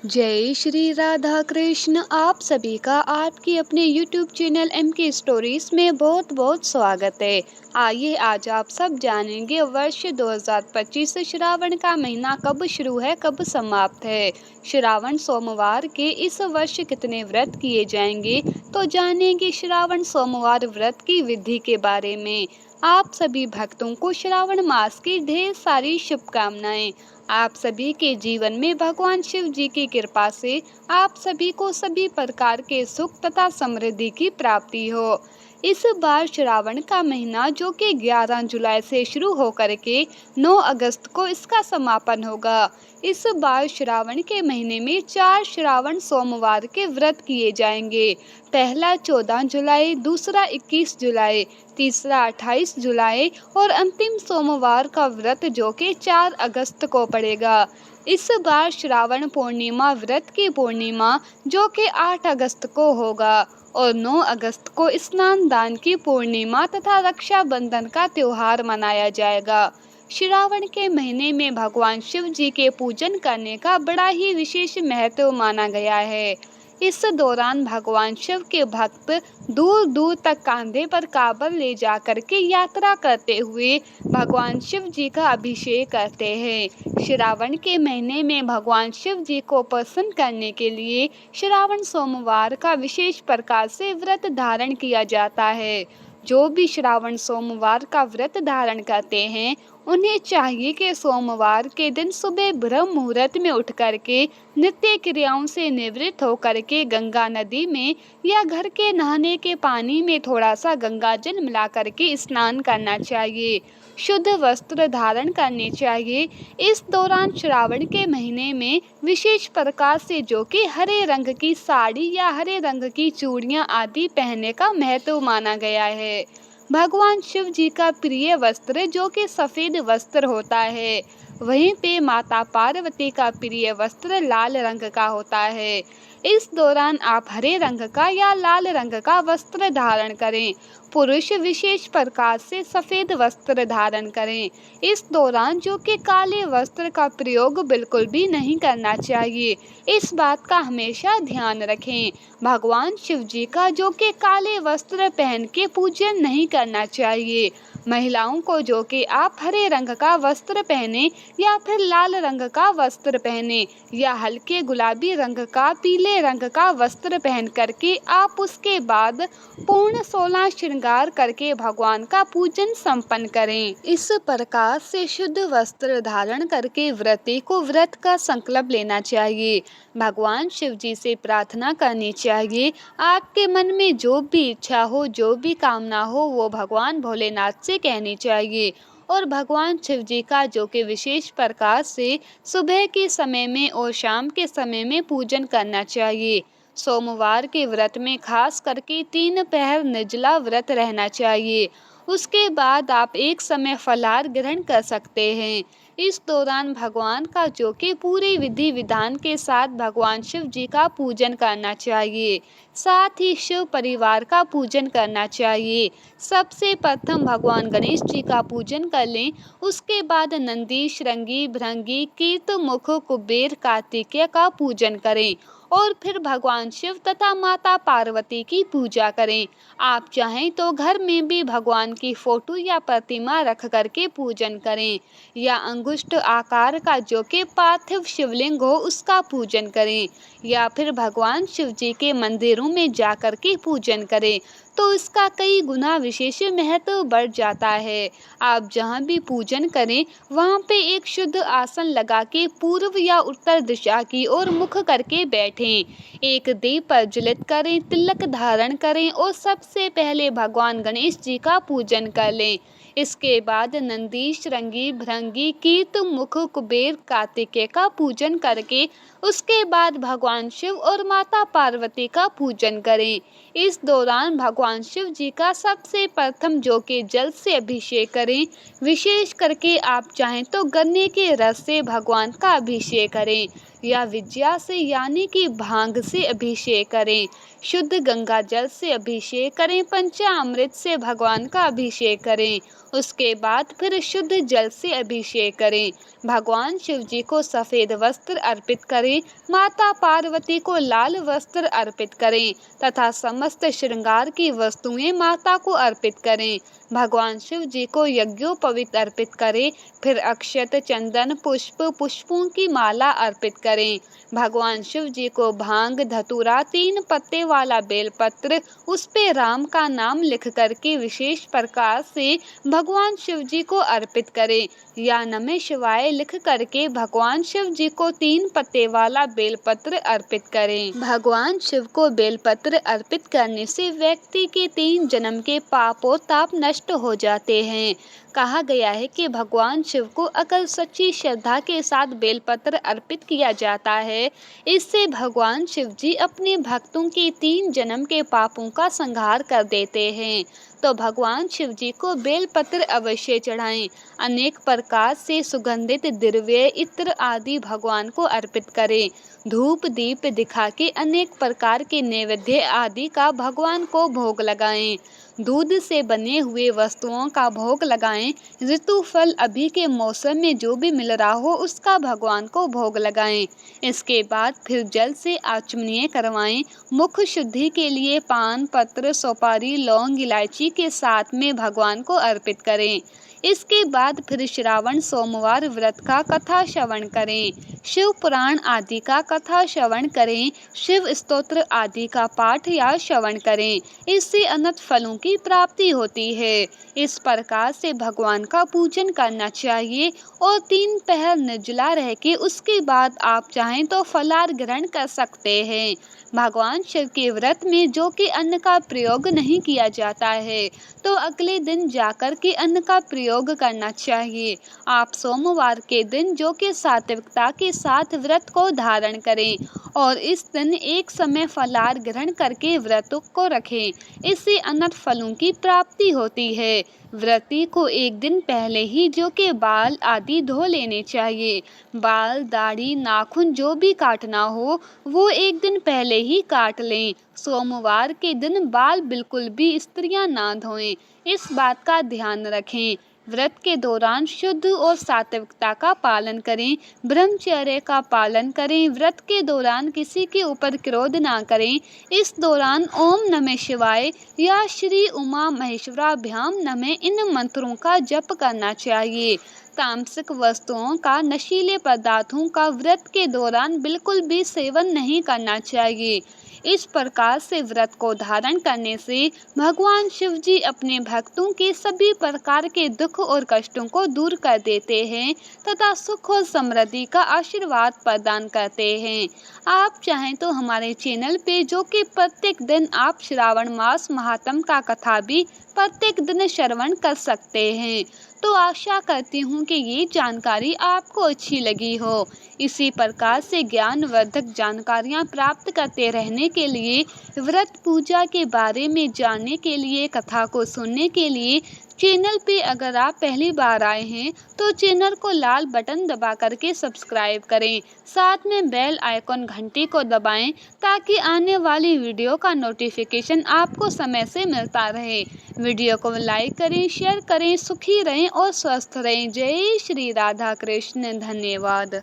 जय श्री राधा कृष्ण। आप सभी का आपकी अपने YouTube चैनल MK स्टोरीज में बहुत बहुत स्वागत है। आइए आज आप सब जानेंगे वर्ष 2025 श्रावण का महीना कब शुरू है, कब समाप्त है। श्रावण सोमवार के इस वर्ष कितने व्रत किए जाएंगे, तो जानेंगे श्रावण सोमवार व्रत की विधि के बारे में। आप सभी भक्तों को श्रावण मास की ढेर सारी शुभकामनाएं। आप सभी के जीवन में भगवान शिव जी की कृपा से आप सभी को सभी प्रकार के सुख तथा समृद्धि की प्राप्ति हो। इस बार श्रावण का महीना जो कि 11 जुलाई से शुरू होकर के 9 अगस्त को इसका समापन होगा। इस बार श्रावण के महीने में 4 श्रावण सोमवार के व्रत किए जाएंगे। पहला 14 जुलाई, दूसरा 21 जुलाई, तीसरा 28 जुलाई और अंतिम सोमवार का व्रत जो कि 4 अगस्त को पड़ेगा। इस बार श्रावण पूर्णिमा व्रत की पूर्णिमा जो कि 8 अगस्त को होगा और 9 अगस्त को स्नान दान की पूर्णिमा तथा रक्षाबंधन का त्योहार मनाया जाएगा। श्रावण के महीने में भगवान शिव जी के पूजन करने का बड़ा ही विशेष महत्व माना गया है। इस दौरान भगवान शिव के भक्त दूर दूर तक कांधे पर कांवड़ ले जाकर के यात्रा करते हुए भगवान शिव जी का अभिषेक करते हैं। श्रावण के महीने में भगवान शिव जी को प्रसन्न करने के लिए श्रावण सोमवार का विशेष प्रकार से व्रत धारण किया जाता है। जो भी श्रावण सोमवार का व्रत धारण करते हैं उन्हें चाहिए कि सोमवार के दिन सुबह ब्रह्म मुहूर्त में उठ करके नित्य क्रियाओं से निवृत्त होकर के गंगा नदी में या घर के नहाने के पानी में थोड़ा सा गंगा जल मिला करके स्नान करना चाहिए। शुद्ध वस्त्र धारण करने चाहिए। इस दौरान श्रावण के महीने में विशेष प्रकार से जो कि हरे रंग की साड़ी या हरे रंग की चूड़ियां आदि पहनने का महत्व माना गया है। भगवान शिव जी का प्रिय वस्त्र जो कि सफेद वस्त्र होता है, वहीं पे माता पार्वती का प्रिय वस्त्र लाल रंग का होता है। इस दौरान आप हरे रंग का या लाल रंग का वस्त्र धारण करें। पुरुष विशेष प्रकार से सफेद वस्त्र धारण करें। इस दौरान जो कि काले वस्त्र का प्रयोग बिल्कुल भी नहीं करना चाहिए। इस बात का हमेशा ध्यान रखें। भगवान शिव जी का जो कि काले वस्त्र पहन के पूजन नहीं करना चाहिए। महिलाओं को जो कि आप हरे रंग का वस्त्र पहने या फिर लाल रंग का वस्त्र पहने या हल्के गुलाबी रंग का, पीले रंग का वस्त्र पहन करके आप उसके बाद पूर्ण 16 श्रृंगार करके भगवान का पूजन संपन्न करें। इस प्रकार से शुद्ध वस्त्र धारण करके व्रती को व्रत का संकल्प लेना चाहिए। भगवान शिव जी से प्रार्थना करनी चाहिए। आपके मन में जो भी इच्छा हो, जो भी कामना हो, वो भगवान भोलेनाथ से कहनी चाहिए। और भगवान शिव जी का जो कि विशेष प्रकार से सुबह के समय में और शाम के समय में पूजन करना चाहिए। सोमवार के व्रत में खास करके 3 पहर निर्जला व्रत रहना चाहिए। उसके बाद आप एक समय फलाहार ग्रहण कर सकते हैं। इस दौरान भगवान का जो कि पूरे विधि विधान के साथ भगवान शिव जी का पूजन करना चाहिए। साथ ही शिव परिवार का पूजन करना चाहिए। सबसे प्रथम भगवान गणेश जी का पूजन कर लें। उसके बाद नंदी, श्रृंगी, भृंगी, कीर्तमुख, कुबेर, कार्तिकेय का पूजन करें और फिर भगवान शिव तथा माता पार्वती की पूजा करें। आप चाहें तो घर में भी भगवान की फोटो या प्रतिमा रख करके पूजन करें या अंगुष्ठ आकार का जो कि पार्थिव शिवलिंग हो उसका पूजन करें या फिर भगवान शिव जी के मंदिरों में जाकर के पूजन करें, तो इसका कई गुना विशेष महत्व बढ़ जाता है। आप जहाँ भी पूजन करें वहाँ पे एक शुद्ध आसन लगा के पूर्व या उत्तर दिशा की ओर मुख करके बैठें। एक दीप प्रज्वलित करें, तिलक धारण करें और सबसे पहले भगवान गणेश जी का पूजन कर लें। इसके बाद नंदी, श्रृंगी, भृंगी, कीर्तमुख, कुबेर, कार्तिकेय का पूजन करके उसके बाद भगवान शिव और माता पार्वती का पूजन करें। इस दौरान भगवान शिव जी का सबसे प्रथम जो कि जल से अभिषेक करें। विशेष करके आप चाहें तो गन्ने के रस से भगवान का अभिषेक करें। या विद्या से यानी कि भांग से अभिषेक करें। शुद्ध गंगा जल से अभिषेक करें। पंचामृत से भगवान का अभिषेक करें। उसके बाद फिर शुद्ध जल से अभिषेक करें। भगवान शिव जी को सफ़ेद वस्त्र अर्पित करें। माता पार्वती को लाल वस्त्र अर्पित करें तथा समस्त श्रृंगार की वस्तुएं माता को अर्पित करें। भगवान शिव जी को यज्ञोपवीत अर्पित करें। फिर अक्षत, चंदन, पुष्पों की माला अर्पित करें। भगवान शिव जी को भांग, धतूरा, 3 पत्ते वाला बेलपत्र, उस पे राम का नाम लिख करके विशेष प्रकार से भगवान शिव जी को अर्पित करें। या नमः शिवाय लिख करके भगवान शिव जी को 3 पत्ते वाला बेलपत्र अर्पित करें। भगवान शिव को बेलपत्र अर्पित करने से व्यक्ति के 3 जन्म के पापों ताप नष्ट हो जाते हैं। कहा गया है कि भगवान शिव को अगर सच्ची श्रद्धा के साथ बेलपत्र अर्पित किया जाता है, इससे भगवान शिव जी अपने भक्तों के 3 जन्म के पापों का संहार कर देते हैं। तो भगवान शिव जी को बेलपत्र अवश्य चढ़ाएं। अनेक प्रकार से सुगंधित द्रव्य, इत्र आदि भगवान को अर्पित करें। धूप दीप दिखा के अनेक प्रकार के नैवेद्य आदि का भगवान को भोग लगाएं। दूध से बने हुए वस्तुओं का भोग लगाएं। ऋतु फल अभी के मौसम में जो भी मिल रहा हो उसका भगवान को भोग लगाएं। इसके बाद फिर जल से आचमनीय करवाएं। मुख शुद्धि के लिए पान पत्र, सुपारी, लौंग, इलायची के साथ में भगवान को अर्पित करें। इसके बाद फिर श्रावण सोमवार व्रत का कथा श्रवण करें। शिव पुराण आदि का कथा श्रवण करें। शिव स्तोत्र आदि का पाठ या श्रवण करें। इससे अनंत फलों की प्राप्ति होती है। इस प्रकार से भगवान का पूजन करना चाहिए और 3 पहर निर्जला रह के उसके बाद आप चाहें तो फलाहार ग्रहण कर सकते हैं। भगवान शिव के व्रत में जो कि अन्न का प्रयोग नहीं किया जाता है, तो अगले दिन जाकर के अन्न का प्रयोग करना चाहिए। आप सोमवार के दिन जो कि सात्विकता के साथ व्रत को धारण करें और इस दिन एक समय फलाहार ग्रहण करके व्रत को रखें। इससे अनंत फलों की प्राप्ति होती है। व्रती को एक दिन पहले ही जो के बाल आदि धो लेने चाहिए। बाल, दाढ़ी, नाखून जो भी काटना हो वो एक दिन पहले ही काट लें। सोमवार के दिन बाल बिल्कुल भी स्त्रियां ना धोएं, इस बात का ध्यान रखें। व्रत के दौरान शुद्ध और सात्विकता का पालन करें। ब्रह्मचर्य का पालन करें। व्रत के दौरान किसी के ऊपर क्रोध ना करें। इस दौरान ओम नमः शिवाय या श्री उमा महेश्वराभ्याम नमः इन मंत्रों का जप करना चाहिए। तामसिक वस्तुओं का, नशीले पदार्थों का व्रत के दौरान बिल्कुल भी सेवन नहीं करना चाहिए। इस प्रकार से व्रत को धारण करने से भगवान शिव जी अपने भक्तों के सभी प्रकार के दुख और कष्टों को दूर कर देते हैं तथा सुख और समृद्धि का आशीर्वाद प्रदान करते हैं। आप चाहें तो हमारे चैनल पे जो कि प्रत्येक दिन आप श्रावण मास महात्म का कथा भी प्रत्येक दिन श्रवण कर सकते हैं। तो आशा करती हूँ कि ये जानकारी आपको अच्छी लगी हो। इसी प्रकार से ज्ञानवर्धक जानकारियाँ प्राप्त करते रहने के लिए, व्रत पूजा के बारे में जानने के लिए, कथा को सुनने के लिए चैनल पे अगर आप पहली बार आए हैं तो चैनल को लाल बटन दबा करके सब्सक्राइब करें। साथ में बेल आइकॉन घंटी को दबाएं ताकि आने वाली वीडियो का नोटिफिकेशन आपको समय से मिलता रहे। वीडियो को लाइक करें, शेयर करें। सुखी रहें और स्वस्थ रहें। जय श्री राधा कृष्ण। धन्यवाद।